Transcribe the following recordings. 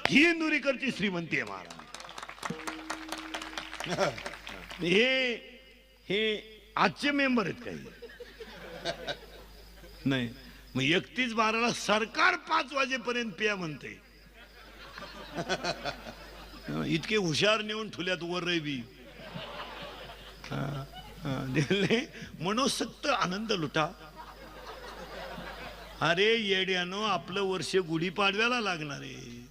ही इंदुरीकरची श्रीमंती आहे महाराज. हे आजचे मेंबर आहेत काही नाही. मग 31/12 सरकार 5 वाजेपर्यंत प्या म्हणते. इतके हुशार नेऊन ठुल्यात वर रवी मनोसक्त आनंद लुटा. अरे येड्यानो, आपलं वर्ष गुढीपाडव्याला लागणार आहे,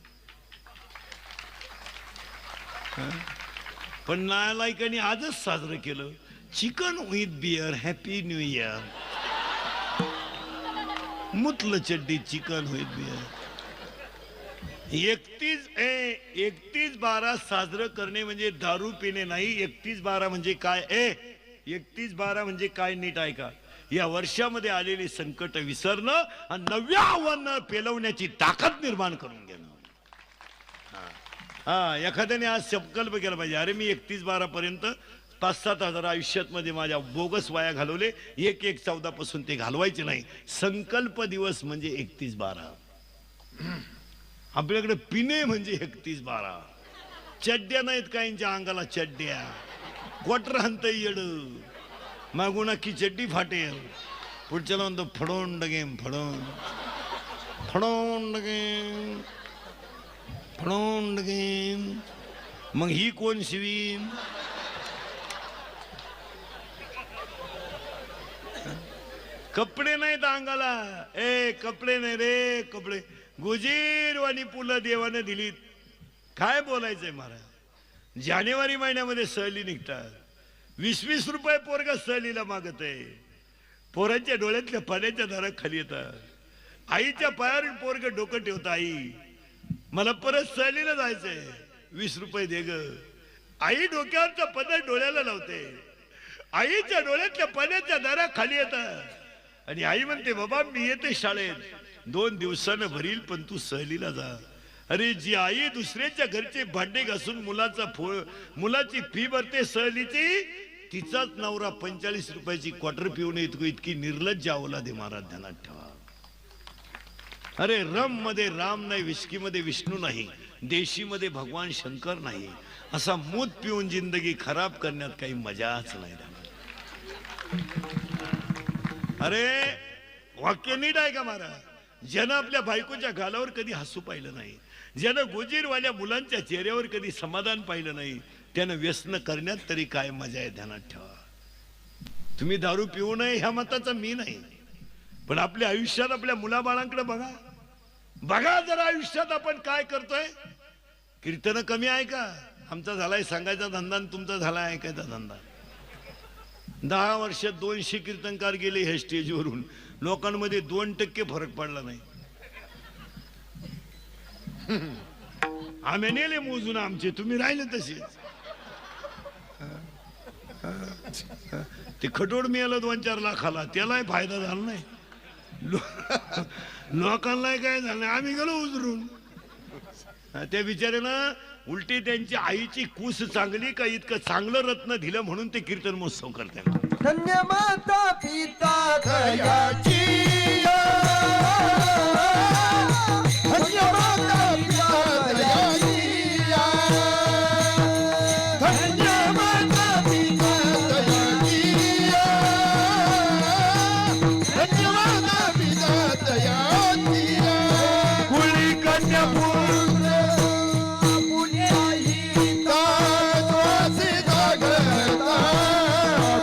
पण नालायकांनी आजच साजरं केलं. Chicken with beer, happy new year. मुतलं चड्डी चिकन विथ बियर. 31/12 साजरं करणे म्हणजे दारू पिणे नाही. 31/12 म्हणजे काय? 31/12 म्हणजे काय? नीट ऐका. या वर्षामध्ये आलेली संकट विसरणं आणि नव्या आव्हानांना पेलवण्याची ताकद निर्माण करून घेणं. एखाद्याने आज संकल्प केला पाहिजे, अरे मी 31/12 पर्यंत 5-7 हजार आयुष्यात मध्ये माझ्या बोगस वाया घालवले, 1/14 पासून ते घालवायचे नाही. संकल्प दिवस म्हणजे 31/12. आपल्याकडे पिणे म्हणजे 31/12. चड्ड्या नाहीत काहींच्या अंगाला, चड्ड्या क्वार्टर हंत येड मागून अख्खी चड्डी फाटेल. पुढच्याला म्हणतो फडोन डगेम, फडोन फडोन डगेम, फडोन डगेम. मग ही कोण शिवीन? कपडे नाहीत अंगाला. कपडे नाही रे, कपडे गुजीरवाणी पुलं देवाने दिलीत. काय बोलायचंय महाराज. जानेवारी महिन्यामध्ये सहली निघतात. 20-20 रुपये पोरग सहलीला मागत आहे. पोरांच्या डोळ्यातल्या पाण्याच्या धारा खाली येतात. आईच्या पायावर पोरग डोकं ठेवतं, आई मला परत सहलीला जायचंय, 20 रुपये दे ग. आई डोक्यावरचा पदर डोळ्याला लावते. आईच्या डोळ्यातल्या पाण्याच्या धारा खाली येतात आणि आई म्हणते, बाबा मी येते शाळेत, 2 दिवसानं भरील पण तू सहलीला जा. अरे जी आई दुसऱ्याच्या घरचे भांडे घासून मुलाची फी भरते सहलीची, तिचाच नवरा 45 रुपयाची क्वार्टर पिऊन येतो. इतकी निर्लज्ज अवलाद आहे महाराज, ध्यानात ठेवा. अरे रम मध्ये राम नाही, विस्की मध्ये विष्णू नाही, देशी मध्ये भगवान शंकर नाही. असा मूत पिऊन जिंदगी खराब करण्यात काही मजाच नाही. अरे वाक्य नीट आहे का महाराज. ज्यानं आपल्या बायकोच्या गालावर कधी हसू पाहिलं नाही, ज्यानं गोजीरवाल्या मुलांच्या चेहऱ्यावर कधी समाधान पाहिलं नाही, त्यानं व्यसन करण्यात तरी काय मजा आहे. ध्यानात ठेवा. तुम्ही दारू पिऊ नये ह्या मताचा मी नाही, पण आपल्या आयुष्यात आपल्या मुलाबाळांकडे बघा. बघा जरा आयुष्यात आपण काय करतोय. कीर्तन कमी आहे का? आमचा झालाय सांगायचा धंदा आणि तुमचा झालाय ऐकायचा धंदा. 10 वर्षात 200 कीर्तनकार गेले ह्या स्टेजवरून. लोकांमध्ये 2% फरक पडला नाही. आम्ही नेले मोजून आमचे, तुम्ही राहिले तसेच. ते खटोड मिळालं 2-4 लाखाला, त्यालाही फायदा झाला नाही. लोकांना काय झालं नाही, आम्ही गेलो उजरून. त्या बिचाऱ्यानं उलटी त्यांची आईची कूस चांगली का इतकं चांगलं रत्न दिलं म्हणून ते कीर्तन महोत्सव करतात. धन्य माता पिता दयाची, धन्य माता पिता दयाची, धन्य माता पिता दयाची, धन्य माता पिता दयाची. कुळी कन्या पुत्र पुण्याहिता द्वासी जागता,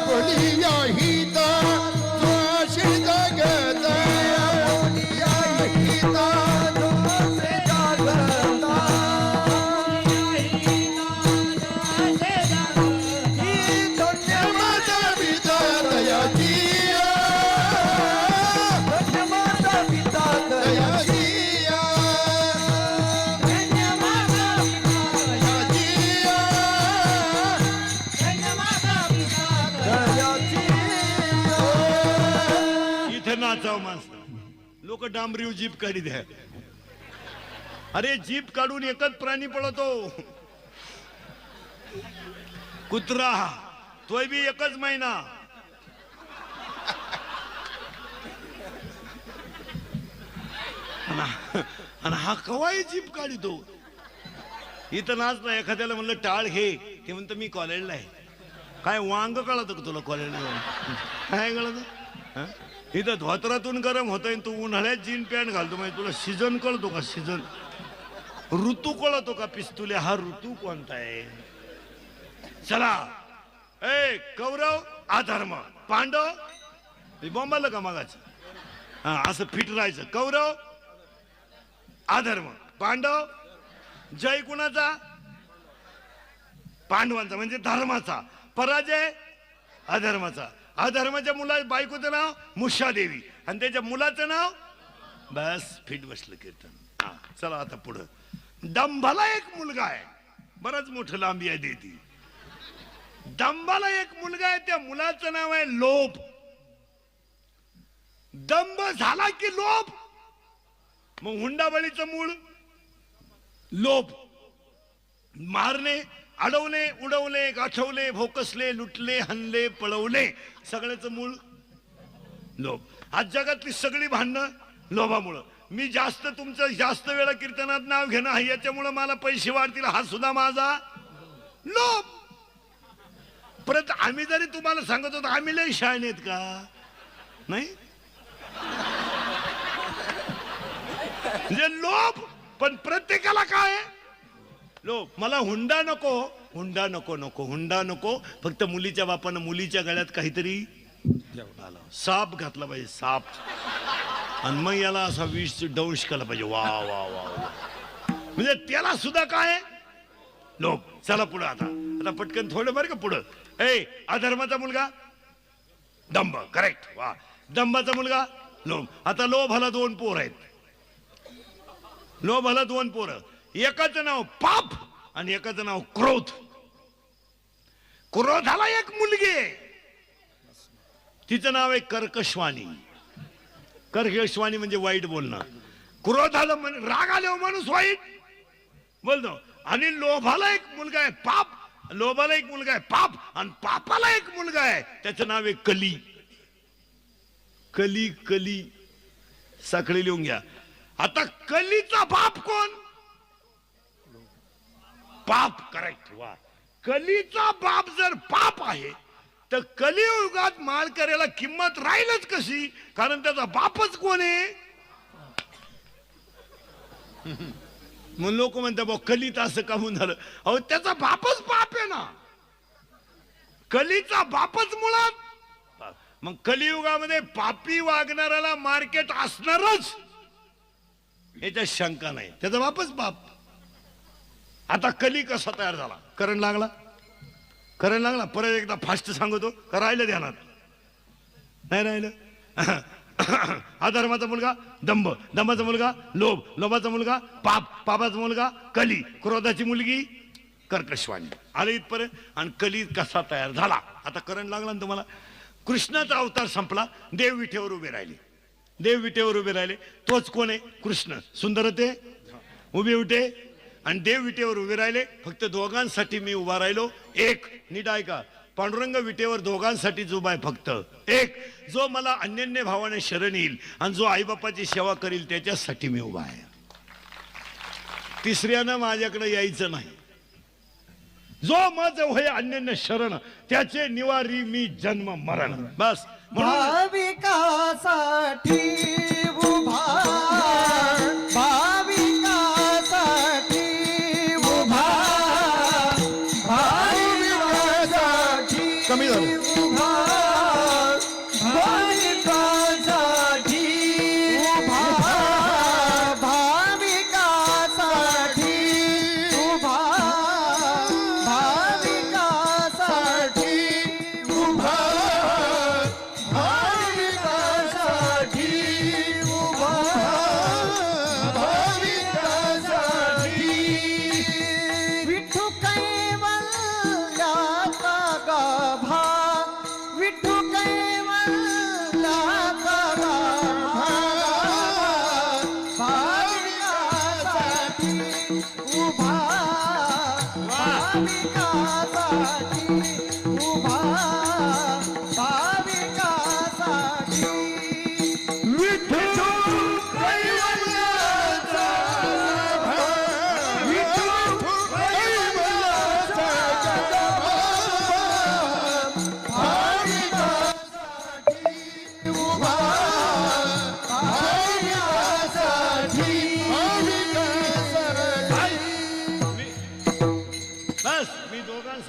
पुण्याहिता द्वासी जागता, पुण्याहिता द्वासी जागता, ही धन्य माता पिता दयाची, धन्य माता पिता दयाची, लोक डांबरीव जीप काढी द्या. अरे जीप काढून एकच प्राणी पळतो, कुत्रा. तोय बी एकच महिना. आणि हा कवाई जीप काढितो. इथं नाच ना एखाद्याला म्हणलं टाळ घे, ते म्हणतं मी कॉलेजला आहे. काय वांग कळतं का तुला कॉलेजला जाऊन? काय कळतं? इथं धोत्रातून गरम होतंय, तू उन्हाळ्यात जीन पॅन्ट घालतो. म्हणजे तुला सीझन कळतो का? सीझन ऋतू कळतो का? पिस्तुले हा ऋतू कोणता आहे? चला ए कौरव अधर्म, पांडव बोंबाला का मागाच. हा असं फिट राहायचं. कौरव अधर्म, पांडव जय कुणाचा? पांडवांचा म्हणजे धर्माचा. पराजय अधर्माचा. अधर्माच्या मुला बायकोचं नाव मुषादेवी आणि त्याच्या मुलाचं नाव बस फिट बसलं कीर्तन. हा चला आता पुढं. दंभाला एक मुलगा आहे, बराच मोठं लांबी आहे देती. दंभाला एक मुलगा आहे, त्या मुलाचं नाव आहे लोभ. दंभ झाला की लोभ, मग हुंडाबळीचं मूळ लोभ. मारणे, अडवले, उडवले, गाठवले, भोकसले, लुटले, हनले, पळवले, सगळ्याच मूळ लोभ. आज जगातली सगळी भांडणं लोभामुळं. मी जास्त तुमचं जास्त वेळा कीर्तनात नाव घेणं आहे, याच्यामुळं मला पैसे वाढतील, हा सुद्धा माझा लोभ. परत आम्ही जरी तुम्हाला सांगत होतो आम्ही लय शहाणे आहेत का? नाही म्हणजे लोभ. पण प्रत्येकाला काय लोभ. मला हुंडा नको, हुंडा नको, नको हुंडा नको. फक्त मुलीच्या बापानं मुलीच्या गळ्यात काहीतरी साप घातला पाहिजे, साप. आणि मग याला असा विष दंश केला पाहिजे. वा वा वा वा. म्हणजे त्याला सुद्धा काय लोभ. चला पुढं आता. आता पटकन थोडं बरं का पुढं. ए अधर्माचा मुलगा दंभ, करेक्ट. वा. दंभाचा मुलगा लोभ. आता लोभाला दोन पोर आहेत. लोभाला दोन पोरं. एकाचं नाव पाप आणि एकाचं नाव क्रोध. क्रोधाला एक मुलगी आहे, तिचं नाव आहे कर्कशवाणी. कर्कशवाणी म्हणजे वाईट बोलणं. क्रोधाला राग आल्यावर माणूस वाईट बोलतो. आणि लोभाला एक मुलगा आहे पाप. लोभाला एक मुलगा आहे पाप आणि पापाला एक मुलगा आहे, त्याचं नाव आहे कली. कली कली साखळी लिहून घ्या. आता कलीचा बाप कोण? पाप, करेक्ट. वा. कलीचा बाप जर पाप आहे तर कलियुगात माळकऱ्याला किंमत राहीलच कशी? कारण त्याचा बापच कोण आहे? मग लोक म्हणतात बा कलीत असं काहून झालं. अहो त्याचा बापच पाप आहे ना. कलीचा बापच मुळात. मग कलियुगामध्ये पापी वागणाऱ्याला मार्केट असणारच, याच्यात शंका नाही. त्याचा बापच पाप. आता कली कसा तयार झाला? करंट लागला, करंट लागला. परत एकदा फास्ट सांगतो का राहिलं ध्यानात? नाही राहिलं. अधर्माचा मुलगा दंभ, दंभाचा मुलगा लोभ, लोभाचा मुलगा पाप, पापाचा मुलगा कली, क्रोधाची मुलगी कर्कशवाणी. आले इथपर्यंत. आणि कली कसा तयार झाला? आता करंट लागला ना तुम्हाला. कृष्णाचा अवतार संपला, देव विठेवर उभे राहिले. देव विटेवर उभे राहिले. तोच कोण आहे? कृष्ण. सुंदरते उभे उठे आणि देव विटेवर उभे राहिले. फक्त दोघांसाठी मी उभा राहिलो. एक नीट ऐका, पांडुरंग विटेवर दोघांसाठीच उभा आहे. फक्त एक, जो मला अनन्य भावाने शरण येईल आणि जो आईबापाची सेवा करील त्याच्यासाठी मी उभा आहे. तिसऱ्यानं माझ्याकडे यायचं नाही. जो माझं होय अनन्य शरण त्याचे निवारी मी जन्म मरण. बस. भाविकासाठी उभा, भाविकासाठी उभा, भाविकासाठी कमी उभा, भाविकासाठी उभा, भाविकासाठी उभा, भाविकासाठी उभा, भाविकासाठी उभा, भाविकासाठी. विठू कैवल्याचा गाभा, विठू कैवल्याचा गाभा, भाविकासाठी उभा, भाविकासाठी उभा, भाविकासाठी. विठू कैवल्याचा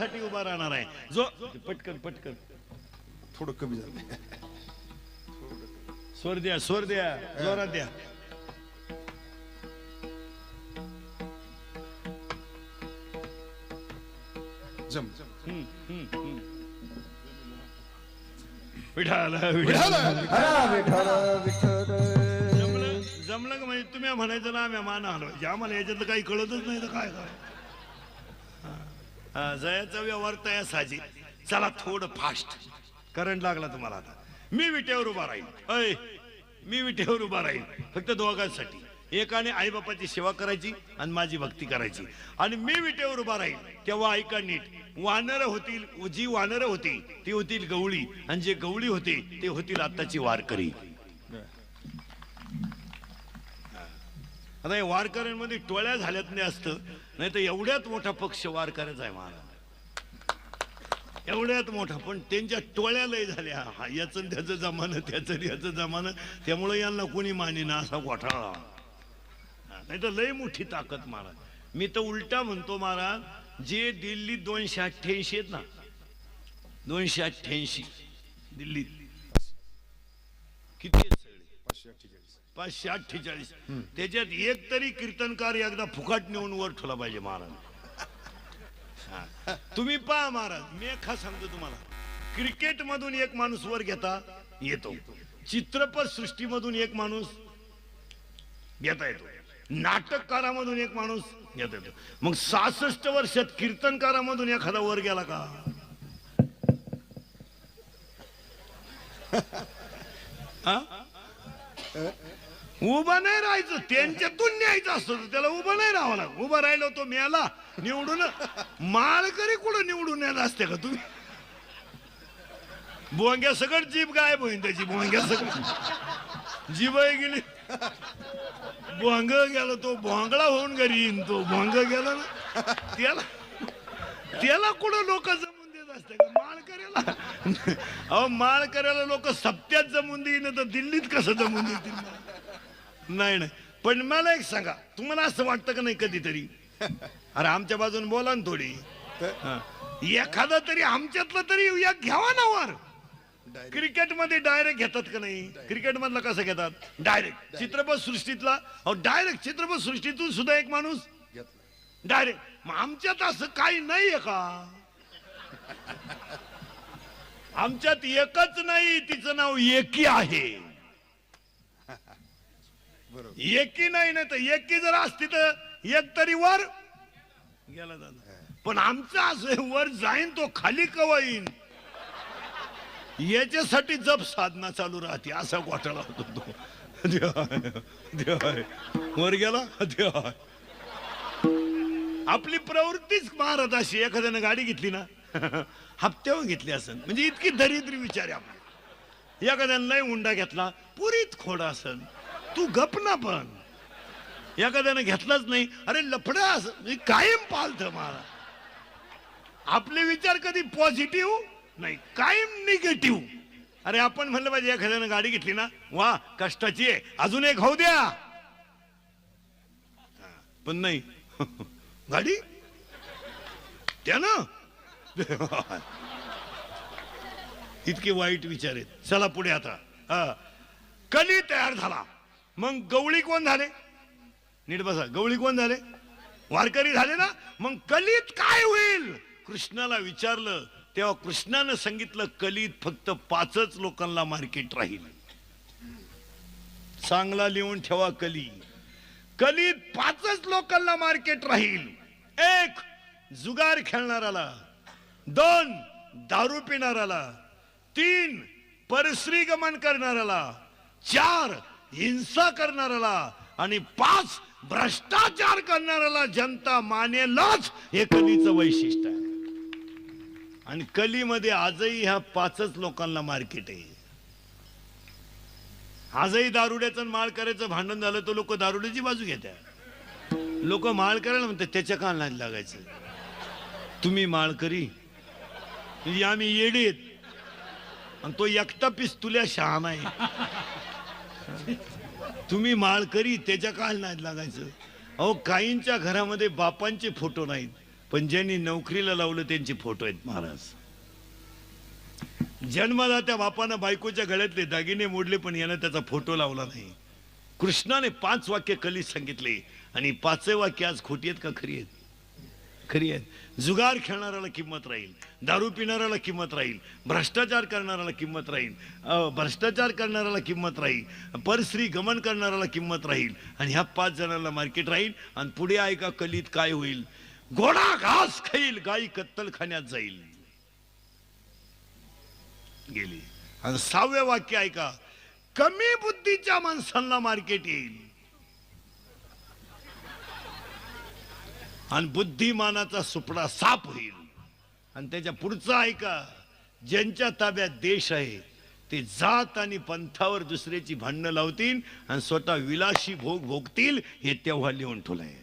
दोघांसाठी उभा राहणार आहे. जो पटकन पटकन थोडं कमी झालं. स्वर द्या, स्वर द्या, जोरात द्या. जम विठाला विठाला हरा विठ्ठल विठ्ठल जमलं जमलं का म्हणजे तुम्ही म्हणायचं ना आम्ही मान हलवायचे. आम्हाला याच्यातलं काही कळतच नाही तर काय काय. जयाचा व्यवहार तया साजी. चला थोडं फास्ट. करंट लागला तुम्हाला आता. मी विटेवर उभा राहील. अय मी विटेवर उभा राहील फक्त दोघांसाठी. एकाने आईबापाची सेवा करायची आणि माझी भक्ती करायची. आणि मी विटेवर उभा राहील तेव्हा ऐका नीट. वानर होतील, जी वानर होती ती होतील गवळी, आणि जे गवळी होते ते होतील आत्ताची वारकरी. आता हे वारकऱ्यांमध्ये टोळ्या झाल्यात नाही असतं, नाही तर एवढ्यात मोठा पक्ष वारकऱ्याचा आहे महाराज. एवढ्यात मोठा, पण त्यांच्या टोळ्या लय झाल्या. याचं त्याचं जमानं, त्याचं याचं जमानं, त्यामुळे यांना कोणी मानेना असा घोटाळा. नाही तर लय मोठी ताकद महाराज. मी तर उलटा म्हणतो महाराज, जे दिल्लीत 288 आहेत ना, 288 दिल्लीत किती आहेत सगळे? 548. त्याच्यात एक तरी कीर्तनकार एकदा फुकाट नेऊन वर ठेवला पाहिजे महाराज. तुम्ही पहा महाराज, मी एका सांगतो तुम्हाला. क्रिकेट मधून एक माणूस वर घेता येतो, चित्रपट सृष्टीमधून एक माणूस घेता येतो, नाटककारामधून एक माणूस घेता येतो. मग 66 वर्षात कीर्तनकारामधून एखादा वर गेला का? उभा नाही राहायचं, त्यांच्यातून न्यायचं असतं, त्याला उभं नाही राहावं लागत. उभा राहिलो तो मेला निवडून. माळकरी कुठं निवडून येत असते का तुम्ही? भोंग्या सगळं जीभ गायब होईन त्याची. भोंग्या सगळं जीभ गेली, भोंग गेला, तो भोंगळा होऊन घरी येईन. तो भोंग गेला ना, त्याला कुठं लोक जमून देत असते का? माळकऱ्याला अहो, माळकऱ्याला लोक सप्त्यात जमून देईन तर दिल्लीत कसं जमून देतील? नाही नाही. पण मला एक सांगा, तुम्हाला असं वाटतं का नाही कधीतरी, अरे आमच्या बाजून बोला ना थोडी, एखादा तरी आमच्यातलं तरी एक घ्यावा ना वर. क्रिकेट मध्ये डायरेक्ट घेतात का नाही? क्रिकेट मधला कसं घेतात? डायरेक्ट. चित्रपट सृष्टीतला डायरेक्ट. चित्रपट सृष्टीतून सुद्धा एक माणूस डायरेक्ट. मग आमच्यात असं काही नाहीये का? आमच्यात एकच नाही, तिचं नाव एकी आहे. एकी नाही, नाही तर एकी जर असती तर एक तरी वर गेला जाणार. पण आमचं असं वर जाईन तो खाली कवा येईन याच्यासाठी जप साधना चालू राहते. असा घोटाळा होतो तो. वर गेला देवा. आपली प्रवृत्तीच महाराज अशी. एखाद्यानं गाडी घेतली ना, हप्त्यावर घेतली असेल म्हणजे इतकी दरिद्री विचार आहे आपली. एखाद्यानं लय उंडा घेतला, पुरीत खोडा असेल, तू गप ना. पण एखाद्यानं घेतलाच नाही, अरे लफडा असं कायम पालत महाराज. आपले विचार कधी पॉझिटिव्ह नाही, कायम निगेटिव्ह. अरे आपण म्हणलं पाहिजे, एखाद्यानं गाडी घेतली ना, वा कष्टाची आहे, अजून एक होऊ द्या. पण नाही, गाडी त्यानं इतके वाईट विचार आहेत. चला पुढे आता. कली तयार झाला, मग गवळी कोण झाले? नीट बसा. गवळी कोण झाले? वारकरी झाले ना. मग कलीत काय होईल? कृष्णाला विचारलं तेव्हा कृष्णानं सांगितलं, कलीत फक्त 5च लोकांना मार्केट राहील. चांगला लिहून ठेवा. कलीत 5च लोकांना मार्केट राहील. 1 जुगार खेळणाराला, 2 दारू पिणाराला, 3 परश्री गमन करणाराला, 4 हिंसा करणाराला, आणि 5 भ्रष्टाचार करणाराला जनता मानेलच. हे कलीचं वैशिष्ट्य आहे. आणि कलीमध्ये आजही ह्या 5च लोकांना मार्केट आहे. आजही दारुड्याचं माळ करायचं भांडण झालं तर लोक दारुड्याची बाजू घेतात. लोक माळ करायला म्हणतात त्याच्या काल नाही लागायचं. तुम्ही माळकरी म्हणजे आम्ही येडेत, आणि तो एकटा पिस्तुल्या शहाणा आहे. तुम्ही माळकरी त्याच्या काल नाही लागायचं. अहो, काहींच्या घरामध्ये बापांचे फोटो नाहीत, पण ज्यांनी नोकरीला लावलं त्यांचे फोटो आहेत महाराज. जन्मदात्या बापानं बायकोच्या गळ्यातले दागिने मोडले पण यानं त्याचा फोटो लावला नाही. कृष्णाने 5 वाक्य कलीत सांगितले आणि 5वे वाक्य आज खोटी आहेत का खरी आहेत? खरी आहेत. जुगार खेळणाऱ्याला किंमत राहील, दारू पिणाऱ्याला किंमत राहील, भ्रष्टाचार करणाऱ्याला किंमत राहील, भ्रष्टाचार करणाऱ्याला किंमत राहील, परस्त्री गमन करणाऱ्याला किंमत राहील आणि ह्या 5 जणांना मार्केट राहील. आणि पुढे ऐका कलीत काय होईल. घोडा घास खाईल, गाई कत्तलखान्यात जाईल. गेली. आणि 6वे वाक्य ऐका. कमी बुद्धीच्या माणसांना मार्केट येईल आणि बुद्धिमानाचा सुपडा साप होईल. आणि त्याच्या पुढचं ऐका. ज्यांच्या ताब्यात देश आहे ते जात आणि पंथावर दुसऱ्याची भांडणं लावतील आणि स्वतः विलासी भोग भोगतील. हे तेव्हा लिहून ठेवलंय.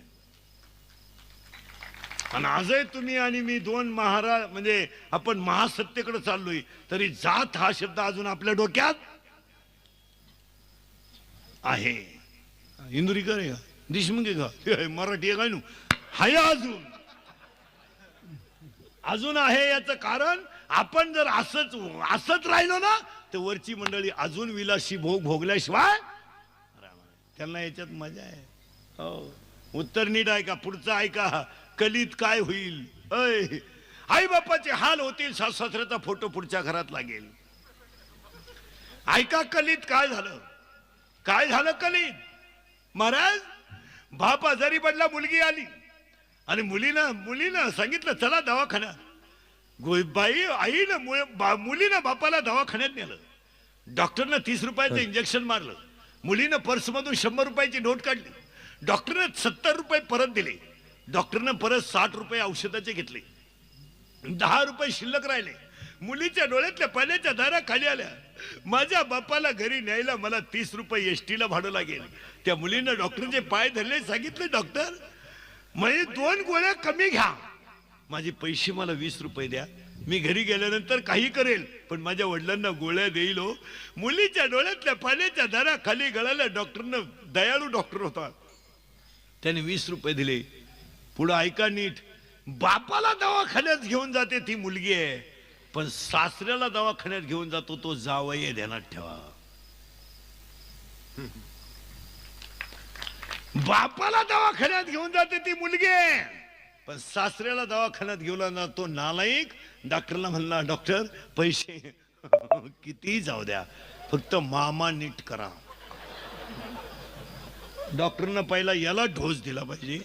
आणि आजही तुम्ही आणि मी 2 महाराज म्हणजे आपण महासत्तेकडे चाललोय तरी जात हा शब्द अजून आपल्या डोक्यात आहे. इंदुरीकर आहे का, देशमुख आहे का, मराठी आहे काय नु हाय अजून आहे. याचं कारण आपण जर असंच राहिलो ना तर वरची मंडळी अजून विलासी भोग भोगल्याशिवाय त्यांना याच्यात मजा आहे. हो, उत्तर नीट ऐका. पुढचं ऐका. कलीत काय होईल. आई बापाचे हाल होतील, सासऱ्याचा फोटो पुढच्या घरात लागेल. ऐका कलीत काय झालं. काय झालं कलीत. महाराज बाप आजारी पडला, मुलगी आली आणि मुलीनं सांगितलं चला दवाखान्यात. बाई आईनं मुलीनं बापाला दवाखान्यात नेलं. डॉक्टरनं 30 रुपयाचं इंजेक्शन मारलं. मुलीनं पर्समधून 100 रुपयाची नोट काढली. डॉक्टरनं 70 रुपये परत दिले. डॉक्टरनं परत 60 रुपये औषधाचे घेतले. 10 रुपये शिल्लक राहिले. मुलीच्या डोळ्यातल्या पाण्याच्या धारा खाली आल्या. माझ्या बापाला घरी न्यायला मला 30 रुपये एसटीला भाडं लागेल. त्या मुलीनं डॉक्टरचे पाय धरले. सांगितले डॉक्टर माझे 2 गोळ्या कमी घ्या, माझे पैसे मला 20 रुपये द्या, मी घरी गेल्यानंतर काही करेल पण माझ्या वडिलांना गोळ्या देईल. हो, मुलीच्या डोळ्यातल्या पाण्याच्या धारा खाली गळाल्या. डॉक्टरनं दयाळू डॉक्टर होता, त्याने 20 रुपये दिले. पुढे ऐका नीट. बापाला दवाखान्यात घेऊन जाते ती मुलगी आहे पण सासऱ्याला दवाखान्यात घेऊन जातो तो जावई आहे, ध्यानात ठेवा. बापाला दवाखान्यात घेऊन जाते ती मुलगी आहे पण सासऱ्याला दवाखान्यात घेऊन जातो नालायक. डॉक्टरला म्हणला डॉक्टर पैसे किती जाऊ द्या फक्त मामा नीट करा. डॉक्टरनं पहिला याला डोस दिला पाहिजे.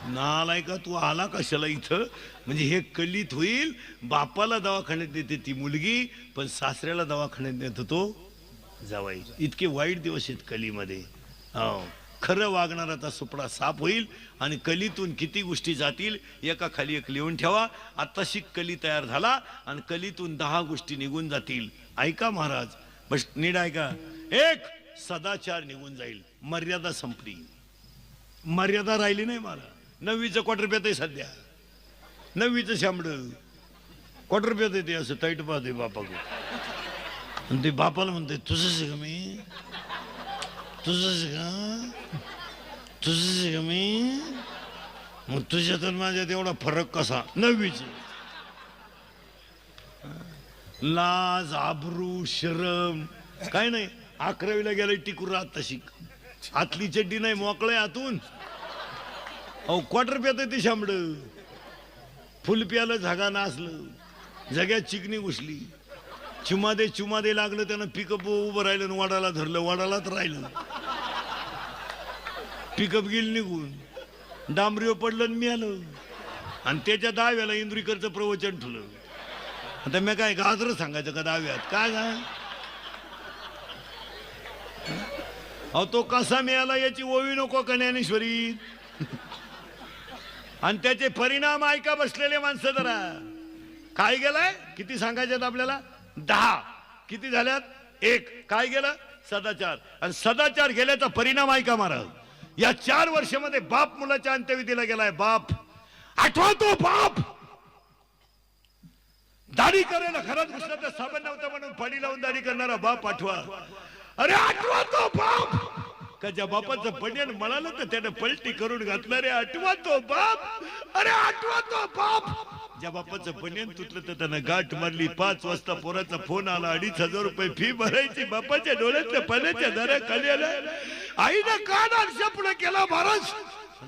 नालायका तू आला कशाला इथं. म्हणजे हे कलीत होईल. बापाला दवाखान्यात देते ती मुलगी पण सासऱ्याला दवाखान्यात देतो तो जावाई. इतके वाईट दिवस आहेत कलीमध्ये. हो, खरं वागणाराचा सुपडा साप होईल आणि कलीतून किती गोष्टी जातील एका खाली एक लिहून ठेवा. आत्ताशी कली तयार झाला आणि कलीतून 10 गोष्टी निघून जातील. ऐका महाराज, बस नीट ऐका. 1 सदाचार निघून जाईल. मर्यादा संपली, मर्यादा राहिली नाही. मला 9वीचं क्वार्टर पेत आहे सध्या. 9वीचं शांबड क्वार्टर पेत आहे ते असं ताईट पाहते बापाकडे आणि ते बापाला म्हणते तुझंच का मी, तुझंच का मी. मग तुझ्यात माझ्यात एवढा फरक कसा. 9वीची लाज आबरू शरम काय नाही. 11वीला गेलं टिकून राहत तशी आतली चड्डी नाही मोकळे आतून. अहो क्वार्टर पेत ती शांबड. फुल प्यालं झागा नाचलं, जग्यात चिकनी घुसली. चुमादे लागलं त्यानं पिकअप उभं राहिलं आणि वडाला धरलं. वडालाच राहिलं. पिकअप गेली निघून. डांबरीवर पडलं आणि मी आलं आणि त्याच्या 10व्याला इंद्रिकरचं प्रवचन ठेवलं. आता मी काय गाजर सांगायचं का 10व्यात काय का. अहो तो कसा मिळाला याची ओवी नको का ज्ञानेश्वरी. आणि त्याचे परिणाम ऐका बसलेले माणसं जरा. काय गेलाय किती सांगायच्यात आपल्याला 10. किती झाल्यात 1. काय गेलं सदाचार. आणि सदाचार गेल्याचा परिणाम ऐका महाराज. या 4 वर्षामध्ये बाप मुलाच्या अंत्यविधीला गेलाय. बाप आठवा तो बाप. दाढी करायला घरात घुसला तर साबण नव्हता म्हणून पाणी लावून दाढी करणारा बाप आठवा. अरे आठवा तो बाप का ज्या बापाचं बनियान म्हणालं तर त्यानं पलटी करून घातलं. रे आठवा तो बाप अरे आठवा तो बाप ज्या बापाचं बनियन तुटलं तर त्यानं गाठ मारली. 5 वाजता पोराचा फोन आला. 2,500 रुपये फी भरायची. बापाच्या डोळ्यातल्या पाण्याच्या दारा खाली आला. आईनं कान पुढे केला महाराज.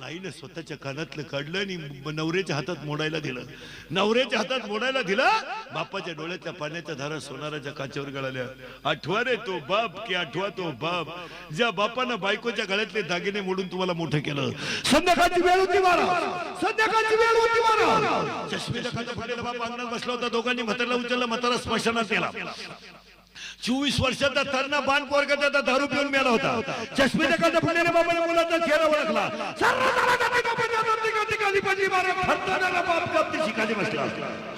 आईनं स्वतःच्या कानातलं काढलं आणि नवऱ्याच्या हातात मोडायला दिलं. नवऱ्याच्या हातात मोडायला दिलं. बापाच्या डोळ्याच्या पाण्याच्या धारा सोनाराच्या काचेवर गळाल्या. आठवा रे तो बाप की आठवा तो बाप ज्या बापानं बायकोच्या गळ्यातले दागिने मोडून तुम्हाला मोठं केलं. संध्याकाळची वेळ होती महाराज. संध्याकाळची वेळ होती महाराज. चष्मेच्या खाली पडलेला बाप अंगणात बसला होता. दोघांनी म्हातारला उचललं. म्हातारा स्मशानात गेला. 24 वर्षाचा तरणा बाण पोरगा त्याचा दारू पिऊन मेला होता. चष्मेच्या खाली पडलेल्या बापाने मुलाचा चेहरा ओळखला. शिकाली बसला.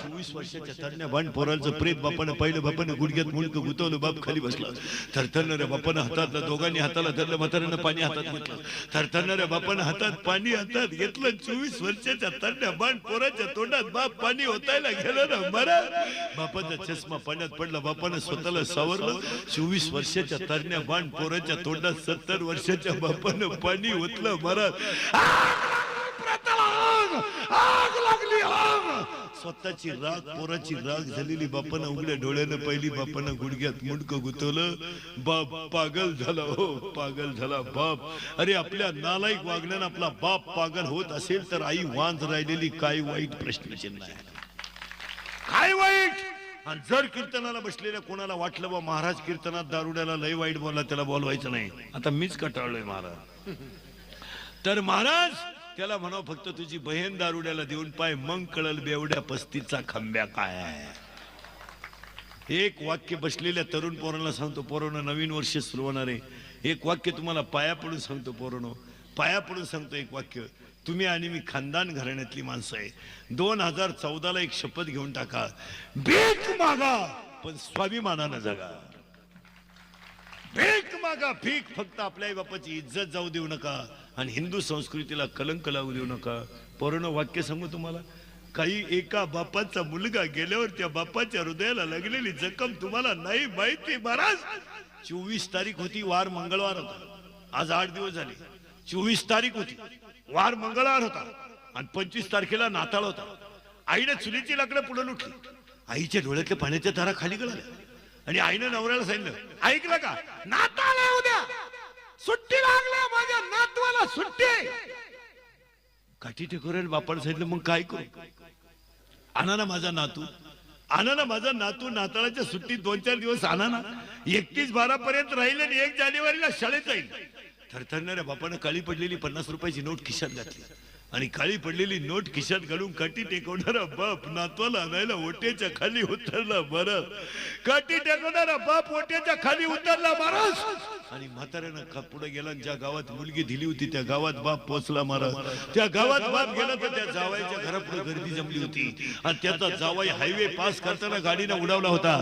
24 वर्षाच्या तरण्या बाण पोरांचं प्रेत बापानं पाहिलं. बापानं गुडघ्यात मुंडकं गुतवलं. बाप खाली बसला. थरथरणाऱ्या बापानं हातातलं दोघांनी हाताला धरलं. म्हाताऱ्यानं पाणी हातात घेतलं. थरथरणाऱ्या बापानं हातात पाणी हातात घेतलं. 24 वर्षाच्या तरण्या बाण पोराच्या तोंडात बाप पाणी ओतायला गेलं ना मरा. बापाचा चष्मा पाण्यात पडला. बापानं स्वतःला सावरलं. 24 वर्षाच्या तरण्या बाण पोराच्या तोंडात 70 वर्षाच्या बापानं पाणी ओतलं महाराज. आग लागली. आग स्वतःची राग पोराची राग झालेली. बापानं उघड्या डोळ्यानं पहिली. बापानं गुडघ्यात मुंडकं गुतवलं. बाप पागल झाला. हो पागल झाला बाप. अरे आपल्या नालायक वागण्यानं आपला बाप पागल होत असेल तर आई वांज राहिलेली काय वाईट प्रश्नचिन्ह आहे. काय वाईट. आणि जर कीर्तनाला बसलेल्या कोणाला वाटलं बा महाराज कीर्तनात दारुड्याला लय वाईट बोलला त्याला बोलवायचं नाही. आता मीच कटाळलोय महाराज. तर महाराज त्याला म्हणावं फक्त तुझी बहीण दारुड्याला देऊन पाय मग कळल बेवड्या पस्तीचा खंब्या काय आहे. एक वाक्य बसलेल्या तरुण पोरांना सांगतो. पोरांनो नवीन वर्ष सुरू होणार आहे. एक वाक्य तुम्हाला पाया पडून सांगतो. पोरांनो पाया पडून सांगतो एक वाक्य. तुम्ही आणि मी खानदान घराण्यातली माणसं आहे. 2014ला एक शपथ घेऊन टाका. भीक मागा पण स्वाभिमानानं जगा. भीक मागा भीक. फक्त आपल्या आई बापाची इज्जत जाऊ देऊ नका आणि हिंदू संस्कृतीला कलंक लावू देऊ नका. पोरांनो वाक्य सांगू तुम्हाला. काही एका बापाचा मुलगा गेल्यावर त्या बापाच्या हृदयाला लागलेली जखम तुम्हाला नाही माहिती महाराज. 24 तारीख होती. वार मंगळवार होता. आज 8 दिवस झाले. 24 तारीख होती. वार मंगळवार होता आणि 25 तारखेला नाताळ होता. आईने चुलीची लाकडं पुढे उठली. आईच्या डोळ्यातल्या पाण्याच्या धारा खाली गळाल्या आणि आईनं नवऱ्याला सांगितलं ऐकलं का नाताळ आहे उद्या. सुट्टी लागल्या माझ्या नातवाला सुट्टी. काठी टेकोरेल बापाने सांगितलं मग काय करू. आणा ना माझा नातू. आणा ना माझा नातू. नाताळाच्या सुट्टीत 2-4 दिवस आणा ना. 31/12 पर्यंत राहील आणि 1 जानेवारीला शाळेत जाईल. थरथरणाऱ्या बापानं काळी पडलेली 50 रुपयाची नोट खिशात घातली आणि काळी पडलेली नोट खिशात घालून काठी टेकवणारा बाप नातवाला आणायला ओट्याच्या खाली उतरला महाराज. काठी टेकवणारा बाप ओट्याच्या खाली उतरला महाराज. आणि म्हाताऱ्यानं पुढे गेला. ज्या गावात मुलगी दिली होती त्या गावात बाप पोहोचला महाराज. त्या गावात बाप गेला तर त्या जावाईच्या घरापुढे गर्दी जमली होती आणि त्याचा जावाई हायवे पास करताना गाडीनं उडावला होता.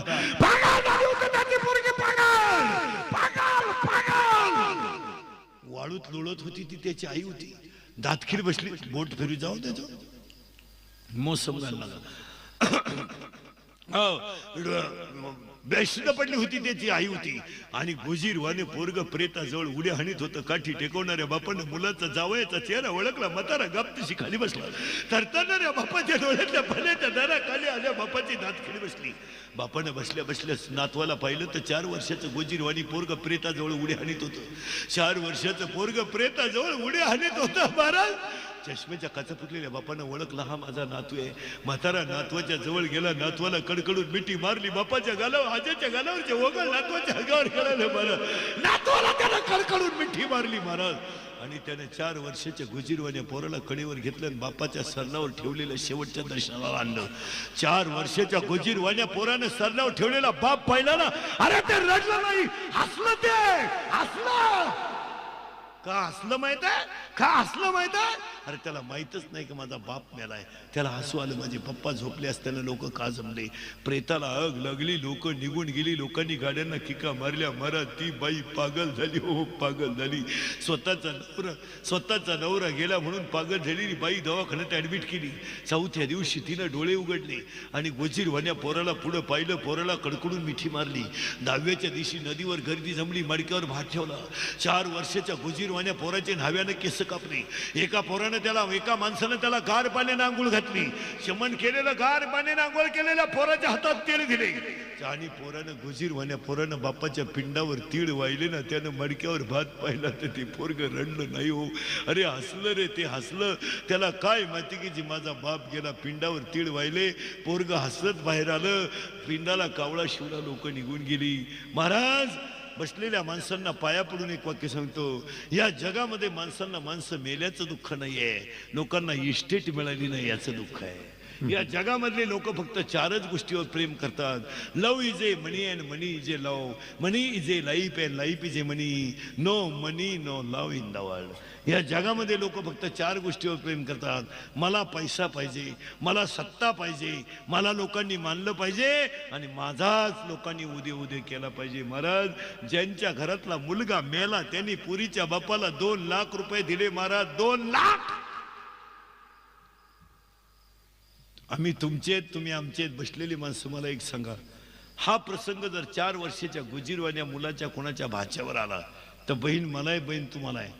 वाळूत लोळत होती ती. त्याची आई होती. दातखीर बसली. बोट फिरू जाऊ त्याचं मोसम घालला. बेशुद्ध पडली होती. त्याची आई होती आणि गुजीरवाने पोरग प्रेताजवळ उड्या हाणीत होतं. काठी टेकवणाऱ्या बापानं मुलाचा जावयाचा चेहरा ओळखला. म्हातारा गपतीशी खाली बसला. तरतरणाऱ्या बापाच्या डोळ्यातल्या पाण्याच्या दारा खाली आल्या. बापाची दात खाली बसली. बापानं बसल्या बसल्या नातवाला पाहिलं तर 4 वर्षाचं गोजीरवाणी पोरग प्रेताजवळ उड्या हाणीत होतं. 4 वर्षाचं पोरग प्रेताजवळ उड्या हाणीत होतं महाराज. चष्मेच्या काचा फुटलेल्या बापानं ओळखला हा माझा नातू आहे. म्हातारा नातवाच्या जवळ गेला. नातवाला कडकडून मिठी मारली. बापाच्या गालावर आजाच्या गालावरचे ओघळ नातवाच्या अंगावर खेळायला महाराज. नातवाला त्याला कडकडून मिठी मारली महाराज. आणि त्याने 4 वर्षाच्या गुजीरवाण्या पोराला कडेवर घेतलं आणि बापाच्या सरणावर ठेवलेलं शेवटच्या दर्शनाला आणलं. 4 वर्षाच्या गुजीरवाण्या पोराने सरणावर ठेवलेला बाप पाहिला ना. अरे ते रडलं नाही हसलं. ते हसलं का. हसलं माहित आहे का. हसलं माहित आहे. अरे त्याला माहितच नाही की माझा बाप मेलाय. त्याला हसू आलं. माझे पप्पा झोपले असताना लोक का जमले. प्रेताला आग लागली. लोक निघून गेली. लोकांनी गाड्यांना किका मारल्या. महाराज ती बाई पागल झाली. हो पागल झाली. स्वतःचा नवरा गेला म्हणून पागल झालेली बाई दवाखान्यात ऍडमिट केली. 4थ्या दिवशी तिनं डोळे उघडले आणि गोजीरवाण्या पोराला पुढं पाहिलं. पोराला कडकडून मिठी मारली. 10व्याच्या दिवशी नदीवर गर्दी जमली. मडक्यावर भात ठेवला. 4 वर्षाच्या गोजीर गुजीरवाण्या पोराची न्हाव्यानं केस कापली. एका माणसानं त्याला गार पाण्यानं आंघोळ घातली. शमन केलेलं गार पाण्यानं आंघोळ केलेल्या पोराच्या हातात तेल दिले. आणि पोरानं बापाच्या पिंडावर तीळ वाहिले ना, त्यानं मडक्यावर भात पाहिला तर ते पोरग रडलं नाही हो. अरे हसलं रे, ते हसलं. त्याला काय माहिती की जी माझा बाप गेला, पिंडावर तीळ वाहिले, पोरग हसत बाहेर आलं, पिंडाला कावळा शिवला, लोक निघून गेली. महाराज बसलेल्या माणसांना पाया पडून एक वाक्य सांगतो, या जगामध्ये माणसं मेल्याचं दुःख नाहीये, लोकांना इस्टेट मिळाली नाही याचं दुःख आहे. या जगामधले लोक फक्त 4च गोष्टीवर प्रेम करतात. Love is a money and money is a love, money is a life and life is a money, no money no love in the world. या जगामध्ये लोक फक्त 4 गोष्टीवर प्रेम करतात. मला पैसा पाहिजे, मला सत्ता पाहिजे, मला लोकांनी मानलं पाहिजे आणि माझाच लोकांनी उदे केला पाहिजे. महाराज ज्यांच्या घरातला मुलगा मेला त्यांनी पुरीच्या बापाला 2 लाख रुपये दिले. महाराज 2 लाख. आम्ही तुमचे, तुम्ही आमचे बसलेली माणसं. मला एक सांगा, हा प्रसंग जर 4 वर्षाच्या गुजीरवाण्या मुलाच्या कोणाच्या भाच्यावर आला तर बहीण मलाय, बहीण तुम्हाला आहे.